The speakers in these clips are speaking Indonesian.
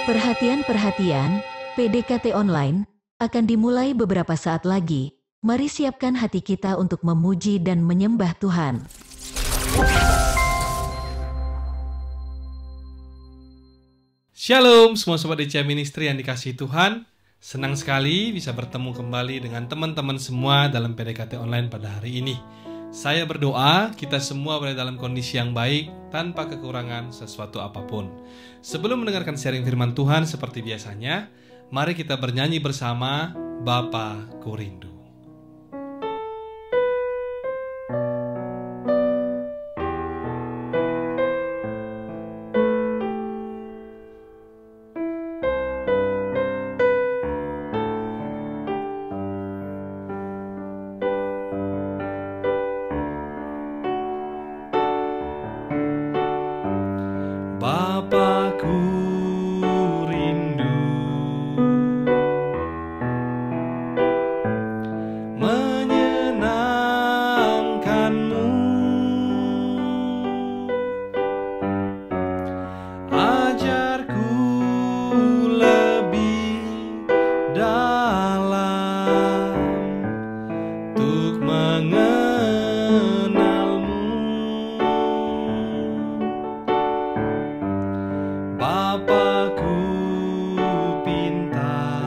Perhatian, PDKT Online akan dimulai beberapa saat lagi. Mari siapkan hati kita untuk memuji dan menyembah Tuhan. Shalom semua sobat DCA Ministry yang dikasihi Tuhan. Senang sekali bisa bertemu kembali dengan teman-teman semua dalam PDKT Online pada hari ini. Saya berdoa kita semua berada dalam kondisi yang baik tanpa kekurangan sesuatu apapun. Sebelum mendengarkan sharing firman Tuhan seperti biasanya, mari kita bernyanyi bersama Bapa Ku Rindu. Bapa-Ku rindu menyenangkan-Mu, ajarku lebih dalam untuk mengenal-Mu. Bapa-Ku pinta,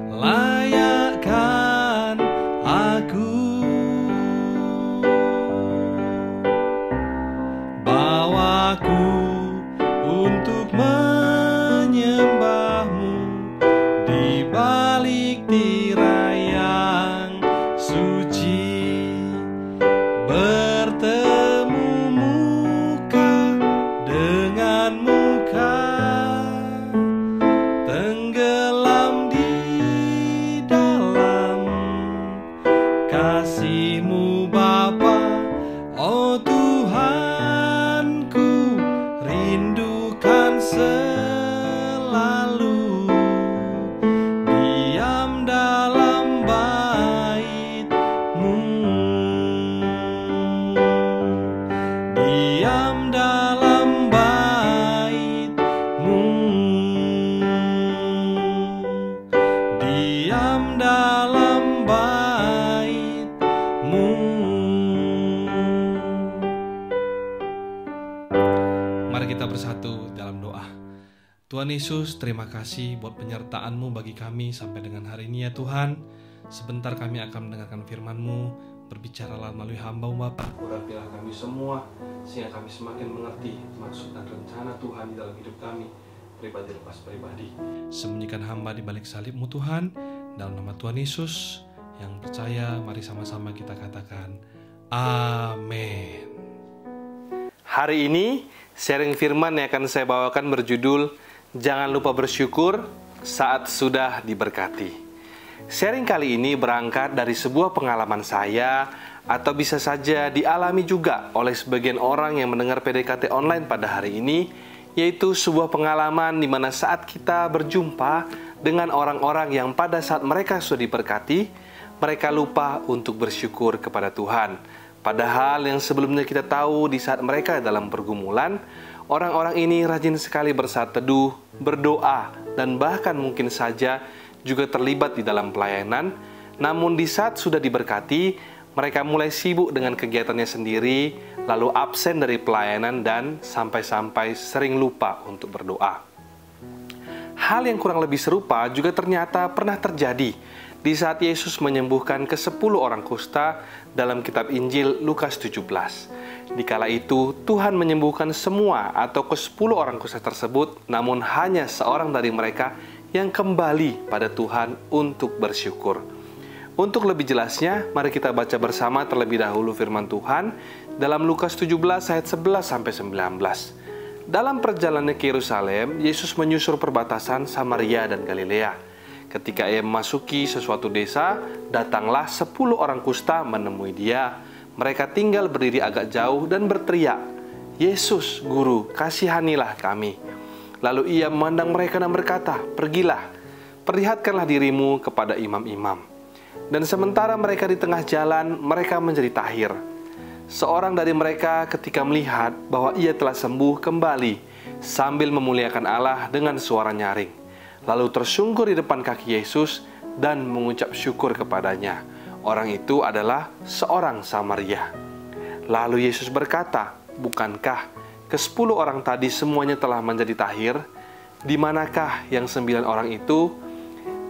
layakkan aku, bawaku untuk menyembah-Mu di balik tirai yang suci. Bertemu muka dengan muka, tenggelam di dalam kasih-Mu Bapa. Oh Tuhanku, rindukan selalu diam dalam bait-Mu, diam dalam bait-Mu, diam dalam bait-Mu. Mari kita bersatu dalam doa. Tuhan Yesus, terima kasih buat penyertaan-Mu bagi kami sampai dengan hari ini ya Tuhan. Sebentar kami akan mendengarkan firman-Mu. Berbicaralah melalui hamba-Mu Bapa. Urapilah kami semua sehingga kami semakin mengerti maksud dan rencana Tuhan dalam hidup kami, pribadi lepas pribadi. Sembunyikan hamba di balik salib-Mu Tuhan. Dalam nama Tuhan Yesus yang percaya, mari sama-sama kita katakan amin. Hari ini sharing firman yang akan saya bawakan berjudul Jangan lupa bersyukur saat sudah diberkati. Sharing kali ini berangkat dari sebuah pengalaman saya, atau bisa saja dialami juga oleh sebagian orang yang mendengar PDKT Online pada hari ini, yaitu sebuah pengalaman di mana saat kita berjumpa dengan orang-orang yang pada saat mereka sudah diberkati, mereka lupa untuk bersyukur kepada Tuhan. Padahal yang sebelumnya kita tahu di saat mereka dalam pergumulan, orang-orang ini rajin sekali bersaat teduh, berdoa, dan bahkan mungkin saja juga terlibat di dalam pelayanan. Namun di saat sudah diberkati, mereka mulai sibuk dengan kegiatannya sendiri, lalu absen dari pelayanan dan sampai-sampai sering lupa untuk berdoa. Hal yang kurang lebih serupa juga ternyata pernah terjadi di saat Yesus menyembuhkan ke-10 orang kusta dalam kitab Injil Lukas 17. Dikala itu Tuhan menyembuhkan semua atau ke-10 orang kusta tersebut, namun hanya seorang dari mereka yang kembali pada Tuhan untuk bersyukur. Untuk lebih jelasnya, mari kita baca bersama terlebih dahulu firman Tuhan dalam Lukas 17 ayat 11-19. Dalam perjalanannya ke Yerusalem, Yesus menyusur perbatasan Samaria dan Galilea. Ketika ia memasuki sesuatu desa, datanglah 10 orang kusta menemui dia. Mereka tinggal berdiri agak jauh dan berteriak, "Yesus, Guru, kasihanilah kami." Lalu ia memandang mereka dan berkata, "Pergilah, perlihatkanlah dirimu kepada imam-imam." Dan sementara mereka di tengah jalan, mereka menjadi tahir. Seorang dari mereka ketika melihat bahwa ia telah sembuh kembali sambil memuliakan Allah dengan suara nyaring, lalu tersungkur di depan kaki Yesus dan mengucap syukur kepadanya. Orang itu adalah seorang Samaria. Lalu Yesus berkata, "Bukankah ke-10 orang tadi semuanya telah menjadi tahir? Di manakah yang 9 orang itu?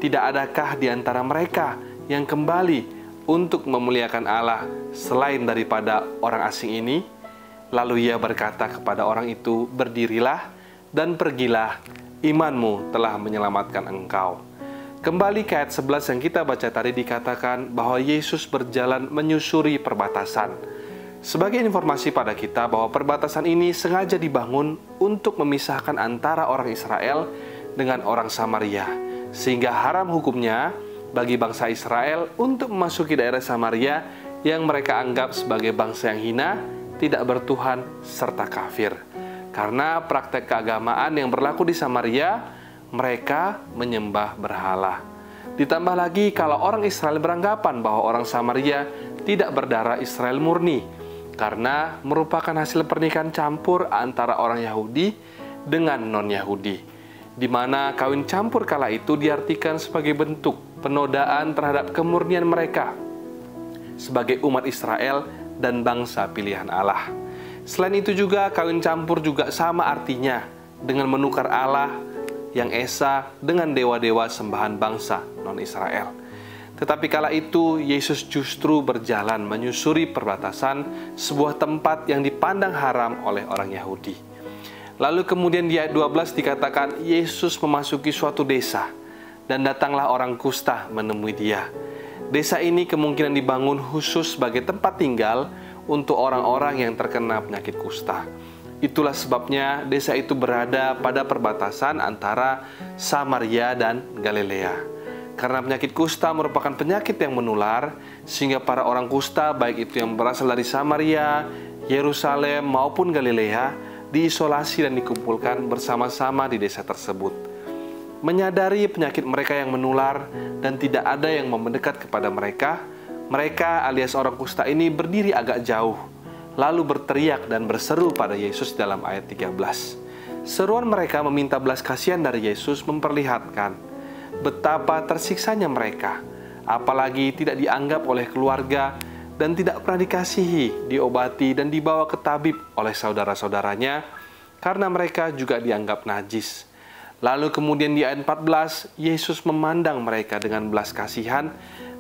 Tidak adakah di antara mereka yang kembali untuk memuliakan Allah selain daripada orang asing ini?" Lalu ia berkata kepada orang itu, "Berdirilah dan pergilah, imanmu telah menyelamatkan engkau." Kembali ke ayat 11 yang kita baca tadi, dikatakan bahwa Yesus berjalan menyusuri perbatasan. Sebagai informasi pada kita bahwa perbatasan ini sengaja dibangun untuk memisahkan antara orang Israel dengan orang Samaria, sehingga haram hukumnya bagi bangsa Israel untuk memasuki daerah Samaria yang mereka anggap sebagai bangsa yang hina, tidak bertuhan, serta kafir. Karena praktek keagamaan yang berlaku di Samaria, mereka menyembah berhala. Ditambah lagi kalau orang Israel beranggapan bahwa orang Samaria tidak berdarah Israel murni, karena merupakan hasil pernikahan campur antara orang Yahudi dengan non-Yahudi, di mana kawin campur kala itu diartikan sebagai bentuk penodaan terhadap kemurnian mereka sebagai umat Israel dan bangsa pilihan Allah. Selain itu juga kawin campur juga sama artinya dengan menukar Allah yang esa dengan dewa-dewa sembahan bangsa non-Israel. Tetapi kala itu Yesus justru berjalan menyusuri perbatasan sebuah tempat yang dipandang haram oleh orang Yahudi. Lalu kemudian di ayat 12 dikatakan Yesus memasuki suatu desa dan datanglah orang kusta menemui dia. Desa ini kemungkinan dibangun khusus sebagai tempat tinggal untuk orang-orang yang terkena penyakit kusta. Itulah sebabnya desa itu berada pada perbatasan antara Samaria dan Galilea. Karena penyakit kusta merupakan penyakit yang menular, sehingga para orang kusta, baik itu yang berasal dari Samaria, Yerusalem maupun Galilea, diisolasi dan dikumpulkan bersama-sama di desa tersebut. Menyadari penyakit mereka yang menular dan tidak ada yang mau mendekat kepada mereka, mereka alias orang kusta ini berdiri agak jauh, lalu berteriak dan berseru pada Yesus dalam ayat 13. Seruan mereka meminta belas kasihan dari Yesus memperlihatkan betapa tersiksanya mereka, apalagi tidak dianggap oleh keluarga dan tidak pernah dikasihi, diobati dan dibawa ke tabib oleh saudara-saudaranya karena mereka juga dianggap najis. Lalu kemudian di ayat 14, Yesus memandang mereka dengan belas kasihan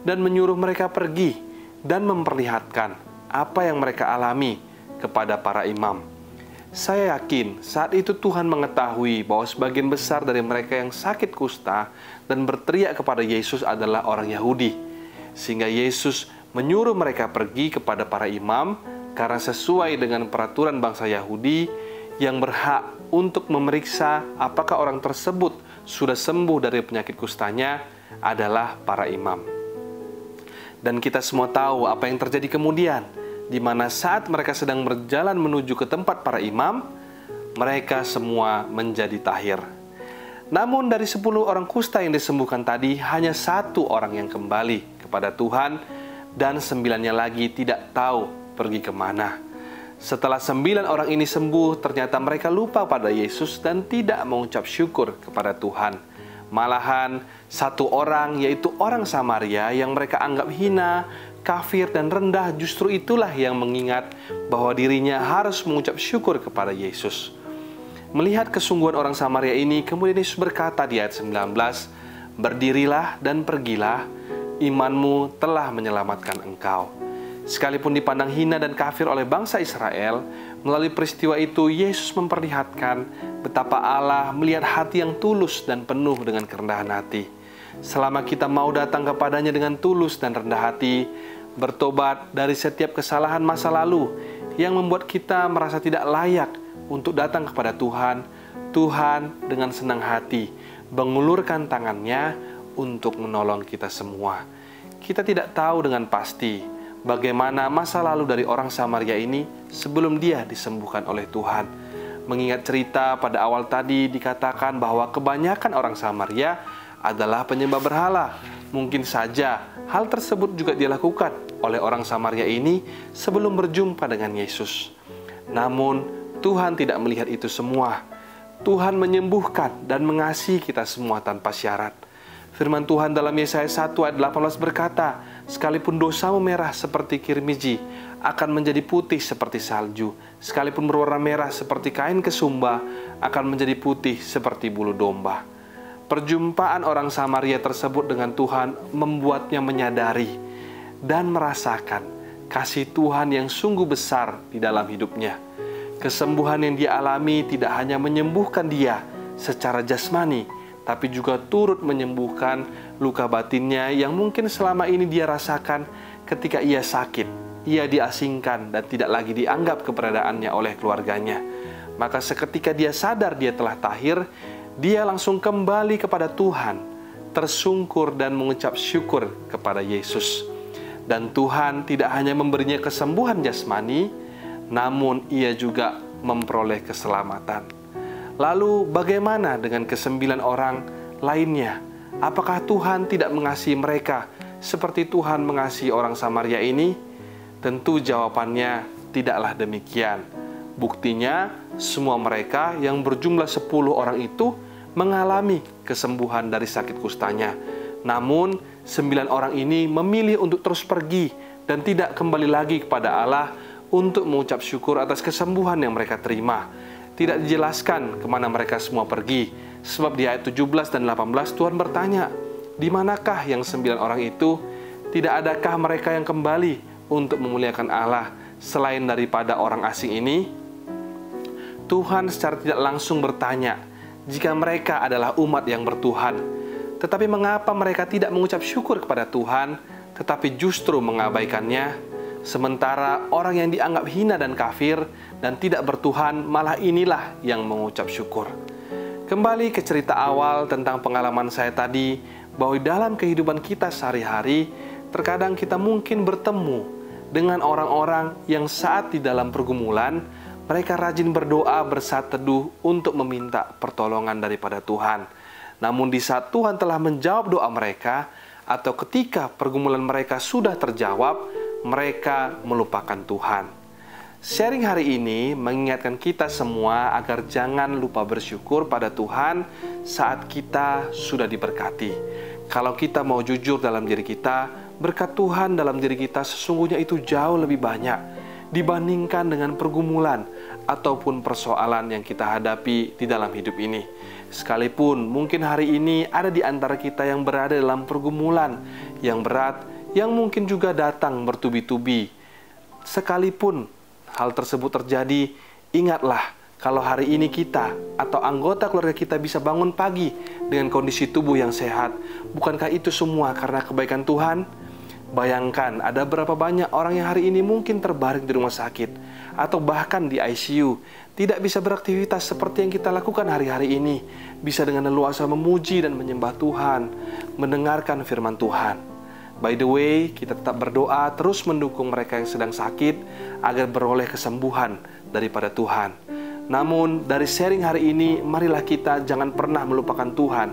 dan menyuruh mereka pergi dan memperlihatkan apa yang mereka alami kepada para imam. Saya yakin saat itu Tuhan mengetahui bahwa sebagian besar dari mereka yang sakit kusta dan berteriak kepada Yesus adalah orang Yahudi, sehingga Yesus menyuruh mereka pergi kepada para imam karena sesuai dengan peraturan bangsa Yahudi yang berhak untuk memeriksa apakah orang tersebut sudah sembuh dari penyakit kustanya adalah para imam. Dan kita semua tahu apa yang terjadi kemudian, di mana saat mereka sedang berjalan menuju ke tempat para imam, mereka semua menjadi tahir. Namun dari 10 orang kusta yang disembuhkan tadi, hanya 1 orang yang kembali kepada Tuhan, dan 9-nya lagi tidak tahu pergi kemana. Setelah 9 orang ini sembuh, ternyata mereka lupa pada Yesus dan tidak mengucap syukur kepada Tuhan. Malahan 1 orang, yaitu orang Samaria yang mereka anggap hina, kafir dan rendah, justru itulah yang mengingat bahwa dirinya harus mengucap syukur kepada Yesus. Melihat kesungguhan orang Samaria ini, kemudian Yesus berkata di ayat 19, "Berdirilah dan pergilah, imanmu telah menyelamatkan engkau." Sekalipun dipandang hina dan kafir oleh bangsa Israel, melalui peristiwa itu Yesus memperlihatkan betapa Allah melihat hati yang tulus dan penuh dengan kerendahan hati. Selama kita mau datang kepadanya dengan tulus dan rendah hati, bertobat dari setiap kesalahan masa lalu yang membuat kita merasa tidak layak untuk datang kepada Tuhan, Tuhan dengan senang hati mengulurkan tangannya untuk menolong kita semua. Kita tidak tahu dengan pasti bagaimana masa lalu dari orang Samaria ini sebelum dia disembuhkan oleh Tuhan. Mengingat cerita pada awal tadi dikatakan bahwa kebanyakan orang Samaria adalah penyembah berhala. Mungkin saja hal tersebut juga dilakukan oleh orang Samaria ini sebelum berjumpa dengan Yesus. Namun, Tuhan tidak melihat itu semua. Tuhan menyembuhkan dan mengasihi kita semua tanpa syarat. Firman Tuhan dalam Yesaya 1 ayat 18 berkata, "Sekalipun dosamu merah seperti kirmiji, akan menjadi putih seperti salju. Sekalipun berwarna merah seperti kain kesumba, akan menjadi putih seperti bulu domba." Perjumpaan orang Samaria tersebut dengan Tuhan membuatnya menyadari dan merasakan kasih Tuhan yang sungguh besar di dalam hidupnya. Kesembuhan yang dia alami tidak hanya menyembuhkan dia secara jasmani, tapi juga turut menyembuhkan luka batinnya yang mungkin selama ini dia rasakan ketika ia sakit, ia diasingkan dan tidak lagi dianggap keberadaannya oleh keluarganya. Maka seketika dia sadar dia telah tahir, dia langsung kembali kepada Tuhan, tersungkur dan mengucap syukur kepada Yesus. Dan Tuhan tidak hanya memberinya kesembuhan jasmani, namun ia juga memperoleh keselamatan. Lalu bagaimana dengan ke-9 orang lainnya? Apakah Tuhan tidak mengasihi mereka seperti Tuhan mengasihi orang Samaria ini? Tentu jawabannya tidaklah demikian. Buktinya, semua mereka yang berjumlah 10 orang itu mengalami kesembuhan dari sakit kustanya. Namun, 9 orang ini memilih untuk terus pergi dan tidak kembali lagi kepada Allah untuk mengucap syukur atas kesembuhan yang mereka terima. Tidak dijelaskan kemana mereka semua pergi, sebab di ayat 17 dan 18 Tuhan bertanya, "Di manakah yang 9 orang itu? Tidak adakah mereka yang kembali untuk memuliakan Allah selain daripada orang asing ini?" Tuhan secara tidak langsung bertanya, jika mereka adalah umat yang bertuhan. Tetapi mengapa mereka tidak mengucap syukur kepada Tuhan, tetapi justru mengabaikannya? Sementara orang yang dianggap hina dan kafir dan tidak bertuhan, malah inilah yang mengucap syukur. Kembali ke cerita awal tentang pengalaman saya tadi, bahwa dalam kehidupan kita sehari-hari, terkadang kita mungkin bertemu dengan orang-orang yang saat di dalam pergumulan, mereka rajin berdoa bersaat teduh untuk meminta pertolongan daripada Tuhan. Namun di saat Tuhan telah menjawab doa mereka, atau ketika pergumulan mereka sudah terjawab, mereka melupakan Tuhan. Sharing hari ini mengingatkan kita semua agar jangan lupa bersyukur pada Tuhan saat kita sudah diberkati. Kalau kita mau jujur dalam diri kita, berkat Tuhan dalam diri kita sesungguhnya itu jauh lebih banyak dibandingkan dengan pergumulan ataupun persoalan yang kita hadapi di dalam hidup ini. Sekalipun mungkin hari ini ada di antara kita yang berada dalam pergumulan yang berat, yang mungkin juga datang bertubi-tubi. Sekalipun hal tersebut terjadi, ingatlah kalau hari ini kita atau anggota keluarga kita bisa bangun pagi dengan kondisi tubuh yang sehat. Bukankah itu semua karena kebaikan Tuhan? Bayangkan ada berapa banyak orang yang hari ini mungkin terbaring di rumah sakit atau bahkan di ICU, tidak bisa beraktivitas seperti yang kita lakukan hari-hari ini, bisa dengan leluasa memuji dan menyembah Tuhan, mendengarkan firman Tuhan. By the way, kita tetap berdoa terus mendukung mereka yang sedang sakit agar beroleh kesembuhan daripada Tuhan. Namun dari sharing hari ini, marilah kita jangan pernah melupakan Tuhan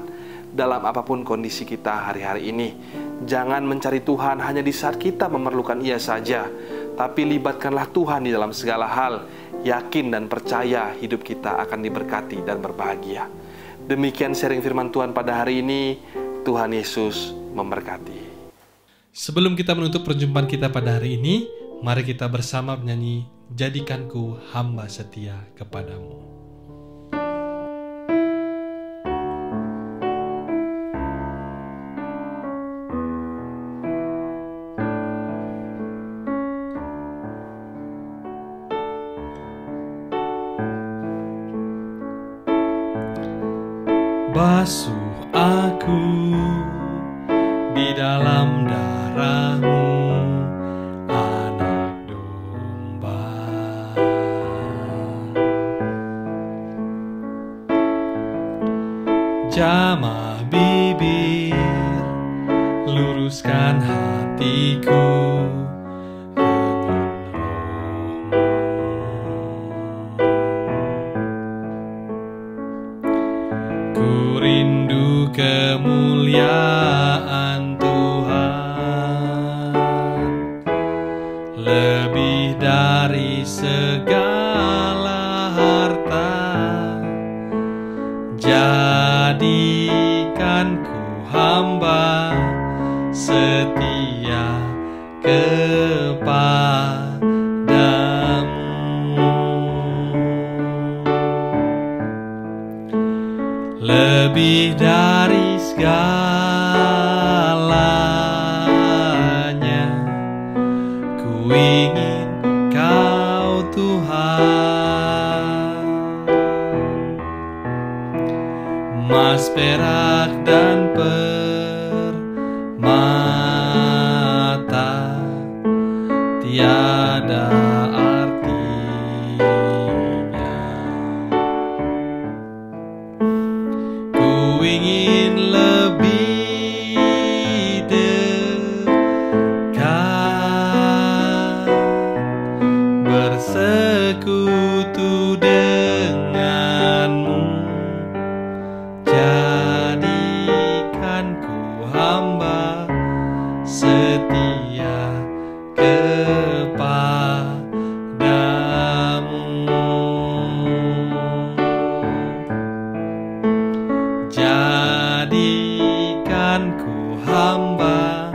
dalam apapun kondisi kita hari-hari ini. Jangan mencari Tuhan hanya di saat kita memerlukan Ia saja, tapi libatkanlah Tuhan di dalam segala hal. Yakin dan percaya hidup kita akan diberkati dan berbahagia. Demikian sharing firman Tuhan pada hari ini. Tuhan Yesus memberkati. Sebelum kita menutup perjumpaan kita pada hari ini, mari kita bersama menyanyi "Jadikanku Hamba Setia Kepadamu". Basuh aku di dalam darah-Mu, anak domba. Jamah bibir, luruskan hatiku dengan Roh-Mu. Ku rindu kemuliaan lebih dari segala harta. Jadikan ku hamba setia kepadamu. Lebih dari segalanya, ku ingin Kau Tuhan. Emas, perak, dan permata tiada artinya. Ku ingin lebih dekat, bersekutu denganmu. Jadikan ku hamba setia kepadamu. Jadikan ku hamba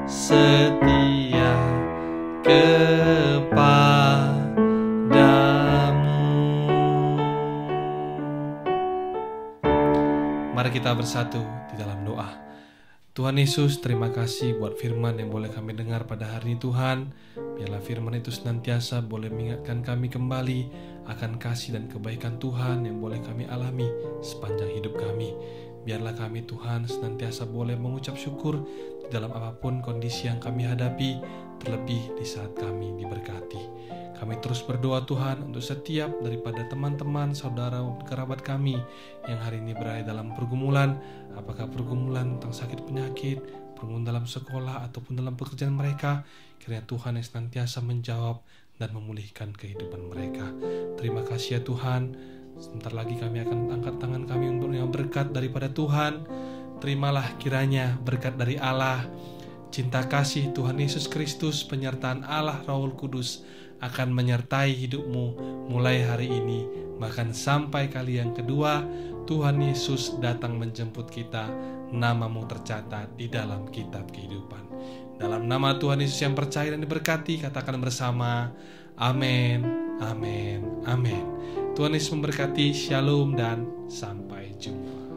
setia kepadamu. Mari kita bersatu di dalam doa. Tuhan Yesus, terima kasih buat firman yang boleh kami dengar pada hari ini Tuhan. Biarlah firman itu senantiasa boleh mengingatkan kami kembali akan kasih dan kebaikan Tuhan yang boleh kami alami sepanjang hidup kami. Biarlah kami Tuhan senantiasa boleh mengucap syukur di dalam apapun kondisi yang kami hadapi, terlebih di saat kami diberkati. Kami terus berdoa Tuhan untuk setiap daripada teman-teman, saudara, kerabat kami yang hari ini berada dalam pergumulan, apakah pergumulan tentang sakit penyakit, pergumulan dalam sekolah ataupun dalam pekerjaan mereka. Kiranya Tuhan yang senantiasa menjawab dan memulihkan kehidupan mereka. Terima kasih ya Tuhan. Sebentar lagi kami akan angkat tangan kami untuk yang berkat daripada Tuhan. Terimalah kiranya berkat dari Allah, cinta kasih Tuhan Yesus Kristus, penyertaan Allah Roh Kudus akan menyertai hidupmu mulai hari ini, bahkan sampai kali yang kedua Tuhan Yesus datang menjemput kita, namamu tercatat di dalam kitab kehidupan. Dalam nama Tuhan Yesus yang percaya dan diberkati, katakan bersama, amin, amin, amin. Tuhan Yesus memberkati, shalom dan sampai jumpa.